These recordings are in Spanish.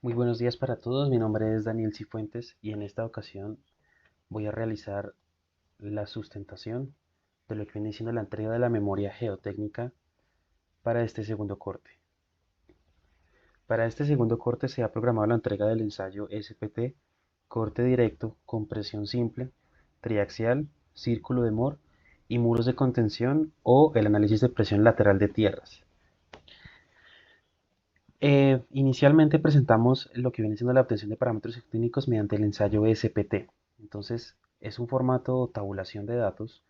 Muy buenos días para todos, mi nombre es Daniel Cifuentes y en esta ocasión voy a realizar la sustentación de lo que viene siendo la entrega de la memoria geotécnica para este segundo corte. Para este segundo corte se ha programado la entrega del ensayo SPT, corte directo, compresión simple, triaxial, círculo de Moore y muros de contención o el análisis de presión lateral de tierras. Inicialmente presentamos lo que viene siendo la obtención de parámetros técnicos mediante el ensayo SPT. Entonces, es un formato tabulación de datos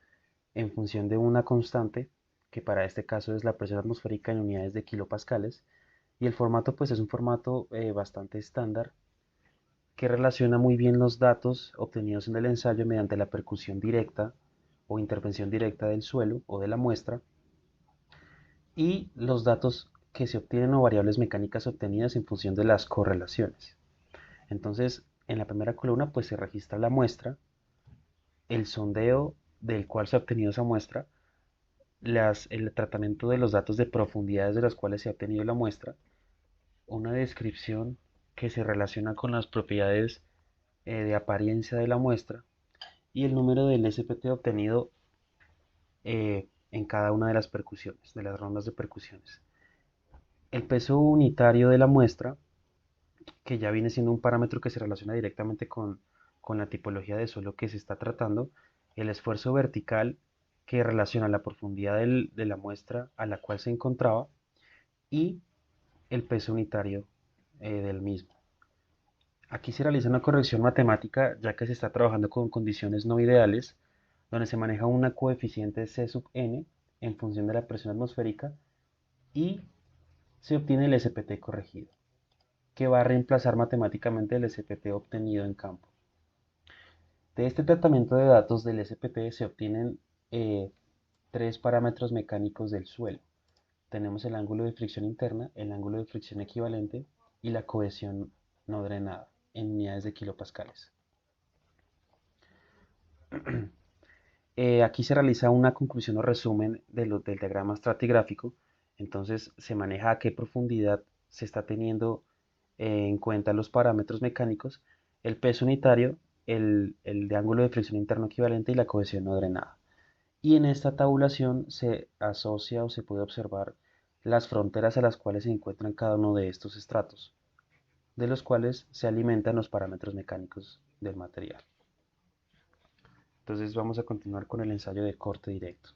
en función de una constante, que para este caso es la presión atmosférica en unidades de kilopascales, y el formato pues es un formato bastante estándar que relaciona muy bien los datos obtenidos en el ensayo mediante la percusión directa o intervención directa del suelo o de la muestra y los datos que se obtienen o variables mecánicas obtenidas en función de las correlaciones. Entonces, en la primera columna pues se registra la muestra, el sondeo del cual se ha obtenido esa muestra, el tratamiento de los datos de profundidades de las cuales se ha obtenido la muestra, una descripción que se relaciona con las propiedades de apariencia de la muestra y el número del SPT obtenido en cada una de las percusiones, de las rondas de percusiones. El peso unitario de la muestra, que ya viene siendo un parámetro que se relaciona directamente con la tipología de suelo que se está tratando, el esfuerzo vertical que relaciona la profundidad de la muestra a la cual se encontraba y el peso unitario del mismo. Aquí se realiza una corrección matemática ya que se está trabajando con condiciones no ideales, donde se maneja una coeficiente C sub n en función de la presión atmosférica y se obtiene el SPT corregido, que va a reemplazar matemáticamente el SPT obtenido en campo. De este tratamiento de datos del SPT se obtienen tres parámetros mecánicos del suelo. Tenemos el ángulo de fricción interna, el ángulo de fricción equivalente y la cohesión no drenada en unidades de kilopascales. Aquí se realiza una conclusión o resumen del diagrama estratigráfico. Entonces se maneja a qué profundidad se está teniendo en cuenta los parámetros mecánicos, el peso unitario, el de ángulo de fricción interno equivalente y la cohesión no drenada. Y en esta tabulación se asocia o se puede observar las fronteras a las cuales se encuentran cada uno de estos estratos, de los cuales se alimentan los parámetros mecánicos del material. Entonces vamos a continuar con el ensayo de corte directo.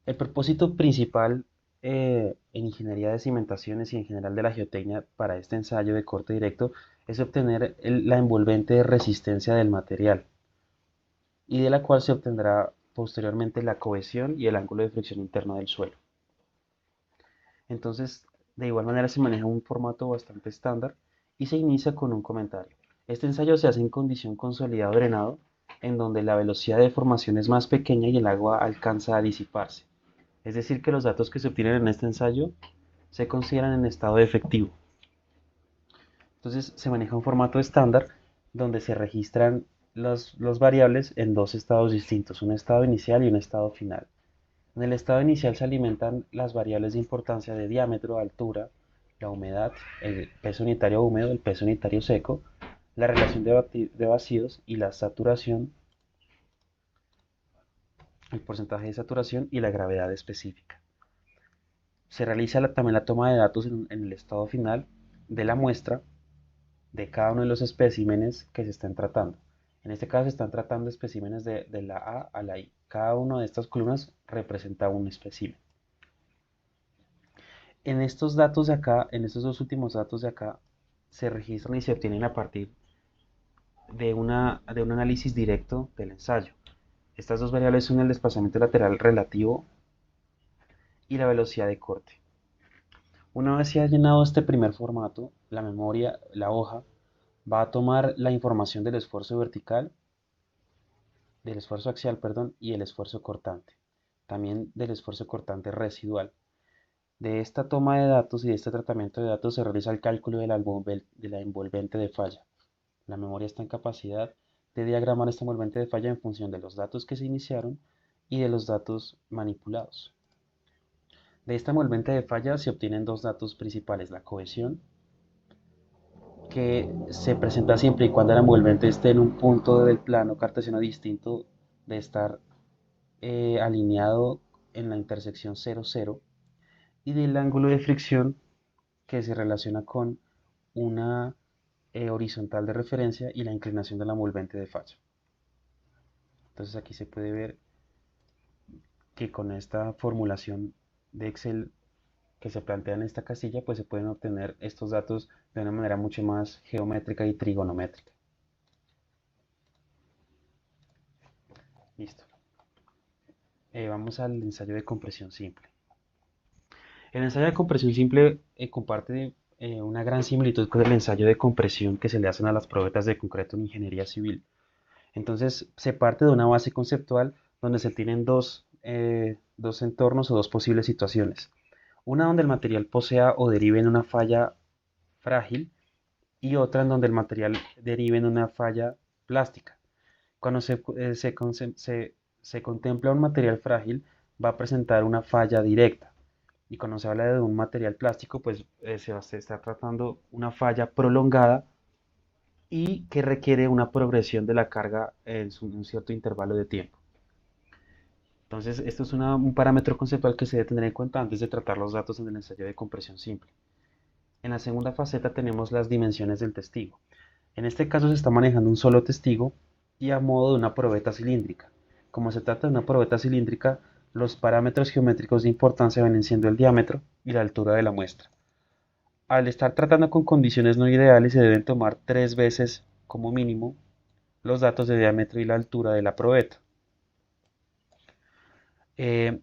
El propósito principal en ingeniería de cimentaciones y en general de la geotecnia para este ensayo de corte directo es obtener la envolvente resistencia del material y de la cual se obtendrá posteriormente la cohesión y el ángulo de fricción interno del suelo. Entonces, de igual manera se maneja un formato bastante estándar y se inicia con un comentario. Este ensayo se hace en condición consolidado drenado, en donde la velocidad de formación es más pequeña y el agua alcanza a disiparse. Es decir, que los datos que se obtienen en este ensayo se consideran en estado efectivo. Entonces se maneja un formato estándar donde se registran los variables en dos estados distintos, un estado inicial y un estado final. En el estado inicial se alimentan las variables de importancia de diámetro, altura, la humedad, el peso unitario húmedo, el peso unitario seco, la relación de vacíos y la saturación, el porcentaje de saturación y la gravedad específica. Se realiza también la toma de datos en el estado final de la muestra de cada uno de los especímenes que se están tratando. En este caso se están tratando especímenes de la A a la I. Cada una de estas columnas representa un espécimen. En estos datos de acá, en estos dos últimos datos de acá, se registran y se obtienen a partir de un análisis directo del ensayo. Estas dos variables son el desplazamiento lateral relativo y la velocidad de corte. Una vez se ha llenado este primer formato, la memoria, la hoja, va a tomar la información del esfuerzo vertical, del esfuerzo axial, perdón, y el esfuerzo cortante. También del esfuerzo cortante residual. De esta toma de datos y de este tratamiento de datos se realiza el cálculo de la envolvente de falla. La memoria está en capacidad de diagramar esta envolvente de falla en función de los datos que se iniciaron y de los datos manipulados. De esta envolvente de falla se obtienen dos datos principales, la cohesión que se presenta siempre y cuando el envolvente esté en un punto del plano cartesiano distinto de estar alineado en la intersección 0, 0 y del ángulo de fricción que se relaciona con una horizontal de referencia y la inclinación de la envolvente de falla. Entonces aquí se puede ver que con esta formulación de Excel que se plantea en esta casilla, pues se pueden obtener estos datos de una manera mucho más geométrica y trigonométrica. Listo. Vamos al ensayo de compresión simple. El ensayo de compresión simple comparte una gran similitud con el ensayo de compresión que se le hacen a las probetas de concreto en ingeniería civil. Entonces se parte de una base conceptual donde se tienen dos entornos o dos posibles situaciones. Una donde el material posea o derive en una falla frágil y otra en donde el material derive en una falla plástica. Cuando se contempla un material frágil, va a presentar una falla directa. Y cuando se habla de un material plástico, pues se está tratando una falla prolongada y que requiere una progresión de la carga en un cierto intervalo de tiempo. Entonces, esto es un parámetro conceptual que se debe tener en cuenta antes de tratar los datos en el ensayo de compresión simple. En la segunda faceta tenemos las dimensiones del testigo. En este caso se está manejando un solo testigo y a modo de una probeta cilíndrica. Como se trata de una probeta cilíndrica, los parámetros geométricos de importancia vienen siendo el diámetro y la altura de la muestra. Al estar tratando con condiciones no ideales, se deben tomar 3 veces como mínimo los datos de diámetro y la altura de la probeta.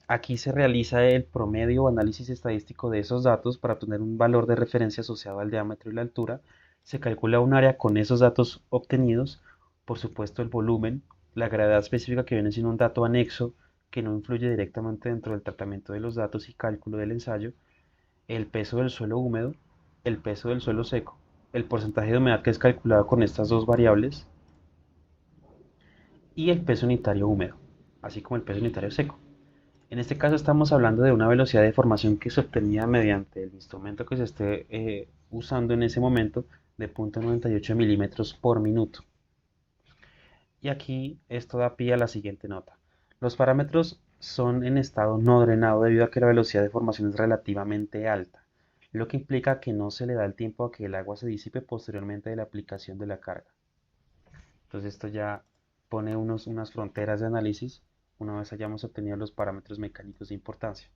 Aquí se realiza el promedio o análisis estadístico de esos datos para obtener un valor de referencia asociado al diámetro y la altura. Se calcula un área con esos datos obtenidos, por supuesto el volumen, la gravedad específica que viene siendo un dato anexo que no influye directamente dentro del tratamiento de los datos y cálculo del ensayo, el peso del suelo húmedo, el peso del suelo seco, el porcentaje de humedad que es calculado con estas dos variables y el peso unitario húmedo, así como el peso unitario seco. En este caso estamos hablando de una velocidad de deformación que se obtenía mediante el instrumento que se esté usando en ese momento de 0.98 milímetros por minuto. Y aquí esto da pie a la siguiente nota. Los parámetros son en estado no drenado debido a que la velocidad de formación es relativamente alta, lo que implica que no se le da el tiempo a que el agua se disipe posteriormente de la aplicación de la carga. Entonces esto ya pone unas fronteras de análisis una vez hayamos obtenido los parámetros mecánicos de importancia.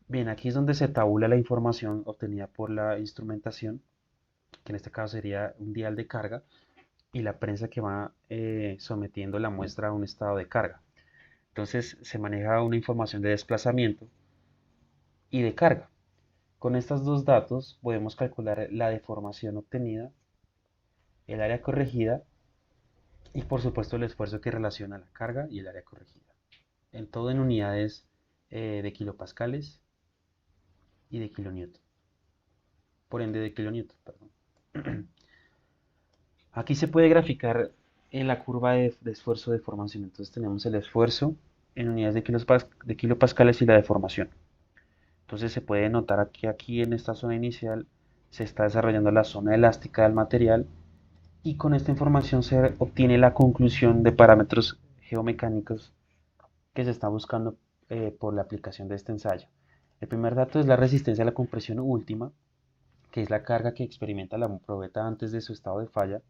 Bien, aquí es donde se tabula la información obtenida por la instrumentación, que en este caso sería un dial de carga, y la prensa que va sometiendo la muestra a un estado de carga. Entonces se maneja una información de desplazamiento y de carga. Con estos dos datos podemos calcular la deformación obtenida, el área corregida y por supuesto el esfuerzo que relaciona la carga y el área corregida. En todo en unidades de kilopascales y de kilonewton. Por ende de kilonewton, perdón. Aquí se puede graficar en la curva de esfuerzo de deformación. Entonces tenemos el esfuerzo en unidades de kilopascales y la deformación. Entonces se puede notar que aquí en esta zona inicial se está desarrollando la zona elástica del material y con esta información se obtiene la conclusión de parámetros geomecánicos que se está buscando por la aplicación de este ensayo. El primer dato es la resistencia a la compresión última, que es la carga que experimenta la probeta antes de su estado de falla,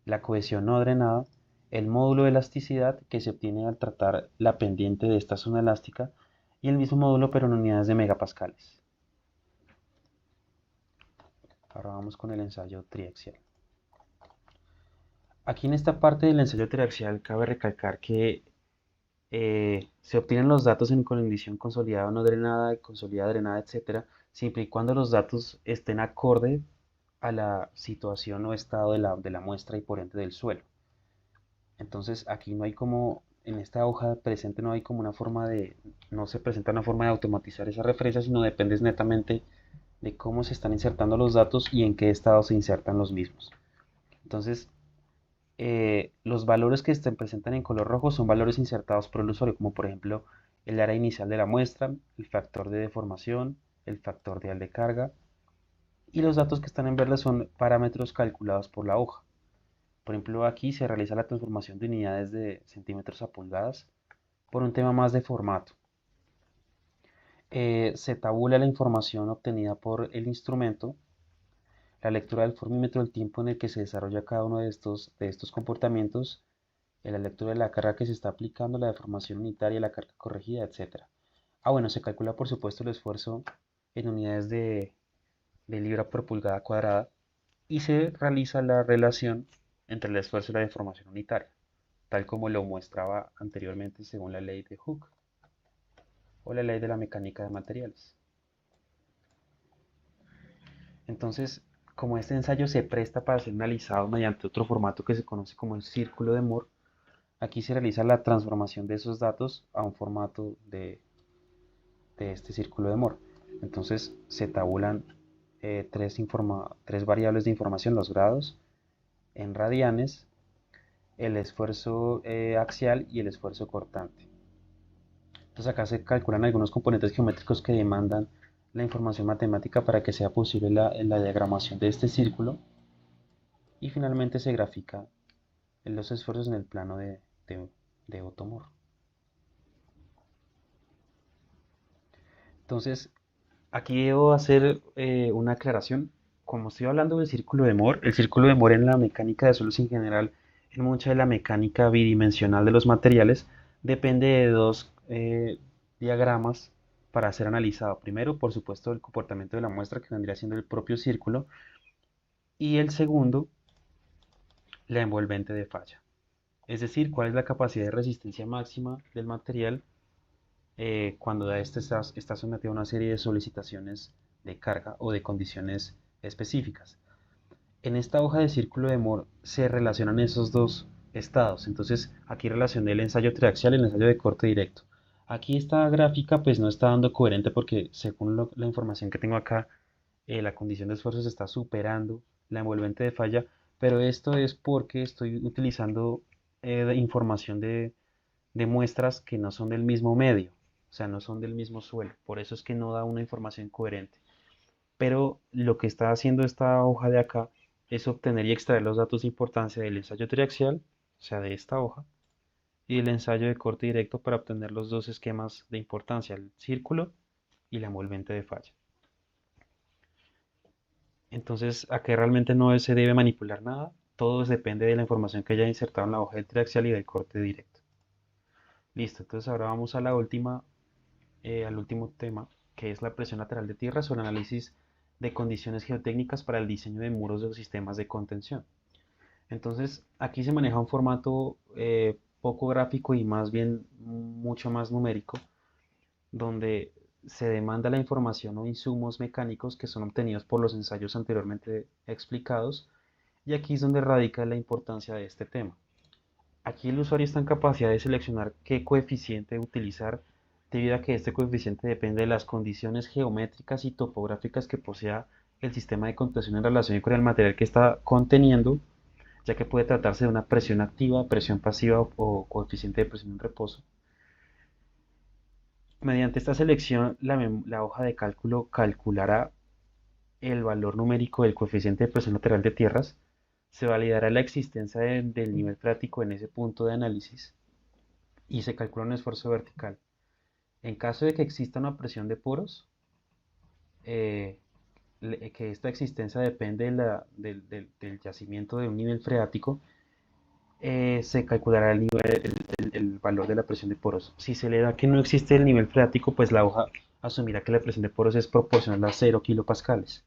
la cohesión no drenada, el módulo de elasticidad que se obtiene al tratar la pendiente de esta zona elástica y el mismo módulo pero en unidades de megapascales. Ahora vamos con el ensayo triaxial. Aquí en esta parte del ensayo triaxial cabe recalcar que se obtienen los datos en condición consolidada o no drenada, consolidada, drenada, etc., siempre y cuando los datos estén acorde a la situación o estado de la muestra y por ende del suelo. Entonces aquí no hay como, en esta hoja presente no hay como una forma no se presenta una forma de automatizar esa referencia, sino depende netamente de cómo se están insertando los datos y en qué estado se insertan los mismos. Entonces, los valores que se presentan en color rojo son valores insertados por el usuario, como por ejemplo el área inicial de la muestra, el factor de deformación, el factor dial de carga y los datos que están en verde son parámetros calculados por la hoja. Por ejemplo, aquí se realiza la transformación de unidades de centímetros a pulgadas por un tema más de formato. Se tabula la información obtenida por el instrumento, la lectura del formímetro, el tiempo en el que se desarrolla cada uno de estos comportamientos, la lectura de la carga que se está aplicando, la deformación unitaria, la carga corregida, etc. Bueno, se calcula por supuesto el esfuerzo en unidades de libra por pulgada cuadrada y se realiza la relación entre el esfuerzo y la deformación unitaria, tal como lo muestraba anteriormente según la ley de Hooke o la ley de la mecánica de materiales. Entonces, como este ensayo se presta para ser analizado mediante otro formato que se conoce como el círculo de Moore, aquí se realiza la transformación de esos datos a un formato de este círculo de Moore. Entonces se tabulan tres variables de información, los grados, en radianes, el esfuerzo axial y el esfuerzo cortante. Entonces acá se calculan algunos componentes geométricos que demandan la información matemática para que sea posible la diagramación de este círculo y finalmente se grafica los esfuerzos en el plano de Otto Moore. Entonces aquí debo hacer una aclaración. Como estoy hablando del círculo de Moore, el círculo de Moore en la mecánica de suelos en general, en mucha de la mecánica bidimensional de los materiales, depende de dos diagramas para ser analizado. Primero, por supuesto, el comportamiento de la muestra, que vendría siendo el propio círculo, y el segundo, la envolvente de falla. Es decir, cuál es la capacidad de resistencia máxima del material cuando este está sometido a una serie de solicitaciones de carga o de condiciones específicas. En esta hoja de círculo de Moore se relacionan esos dos estados. Entonces aquí relacioné el ensayo triaxial y el ensayo de corte directo. Aquí esta gráfica pues no está dando coherente porque según la información que tengo acá, la condición de esfuerzo se está superando la envolvente de falla, pero esto es porque estoy utilizando información de muestras que no son del mismo medio, o sea, no son del mismo suelo. Por eso es que no da una información coherente. Pero lo que está haciendo esta hoja de acá es obtener y extraer los datos de importancia del ensayo triaxial, o sea, de esta hoja, y del ensayo de corte directo para obtener los dos esquemas de importancia, el círculo y la envolvente de falla. Entonces, aquí realmente no se debe manipular nada, todo depende de la información que haya insertado en la hoja del triaxial y del corte directo. Listo, entonces ahora vamos a al último tema, que es la presión lateral de tierra sobre análisis de condiciones geotécnicas para el diseño de muros de sistemas de contención. Entonces, aquí se maneja un formato poco gráfico y más bien mucho más numérico, donde se demanda la información o insumos mecánicos que son obtenidos por los ensayos anteriormente explicados, y aquí es donde radica la importancia de este tema. Aquí el usuario está en capacidad de seleccionar qué coeficiente utilizar, debido a que este coeficiente depende de las condiciones geométricas y topográficas que posea el sistema de contención en relación con el material que está conteniendo, ya que puede tratarse de una presión activa, presión pasiva o coeficiente de presión en reposo. Mediante esta selección, la hoja de cálculo calculará el valor numérico del coeficiente de presión lateral de tierras, se validará la existencia del nivel freático en ese punto de análisis y se calcula un esfuerzo vertical. En caso de que exista una presión de poros, eh, que esta existencia depende del yacimiento de un nivel freático, se calculará el valor de la presión de poros. Si se le da que no existe el nivel freático, pues la hoja asumirá que la presión de poros es proporcional a 0 kilopascales.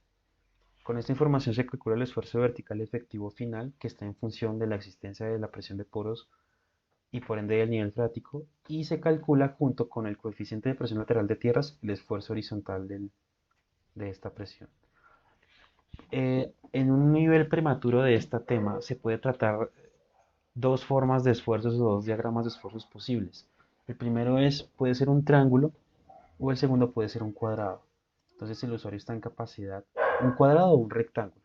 Con esta información se calcula el esfuerzo vertical efectivo final, que está en función de la existencia de la presión de poros y por ende del nivel freático, y se calcula junto con el coeficiente de presión lateral de tierras el esfuerzo horizontal de esta presión. En un nivel prematuro de este tema se puede tratar dos formas de esfuerzos o dos diagramas de esfuerzos posibles. El primero puede ser un triángulo o el segundo puede ser un cuadrado. Entonces el usuario está en capacidad, un cuadrado o un rectángulo,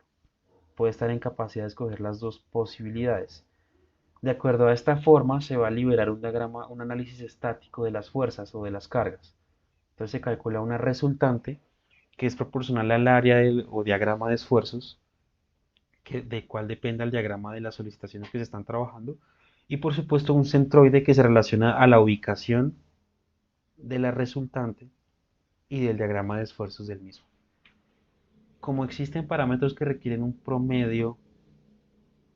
puede estar en capacidad de escoger las dos posibilidades. De acuerdo a esta forma se va a liberar un diagrama, un análisis estático de las fuerzas o de las cargas. Entonces se calcula una resultante que es proporcional al área o diagrama de esfuerzos, de cuál depende el diagrama de las solicitaciones que se están trabajando, y por supuesto un centroide que se relaciona a la ubicación de la resultante y del diagrama de esfuerzos del mismo. Como existen parámetros que requieren un promedio,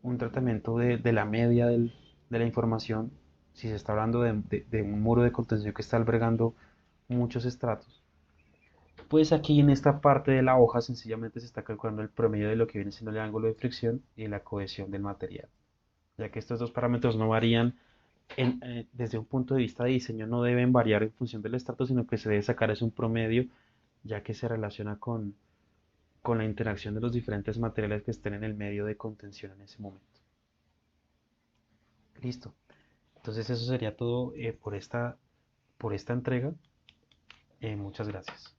un tratamiento de la media de la información, si se está hablando de un muro de contención que está albergando muchos estratos, pues aquí en esta parte de la hoja sencillamente se está calculando el promedio de lo que viene siendo el ángulo de fricción y la cohesión del material, ya que estos dos parámetros no varían desde un punto de vista de diseño, no deben variar en función del estrato, sino que se debe sacar es un promedio, ya que se relaciona con la interacción de los diferentes materiales que estén en el medio de contención en ese momento. Listo. Entonces eso sería todo por esta entrega. Muchas gracias.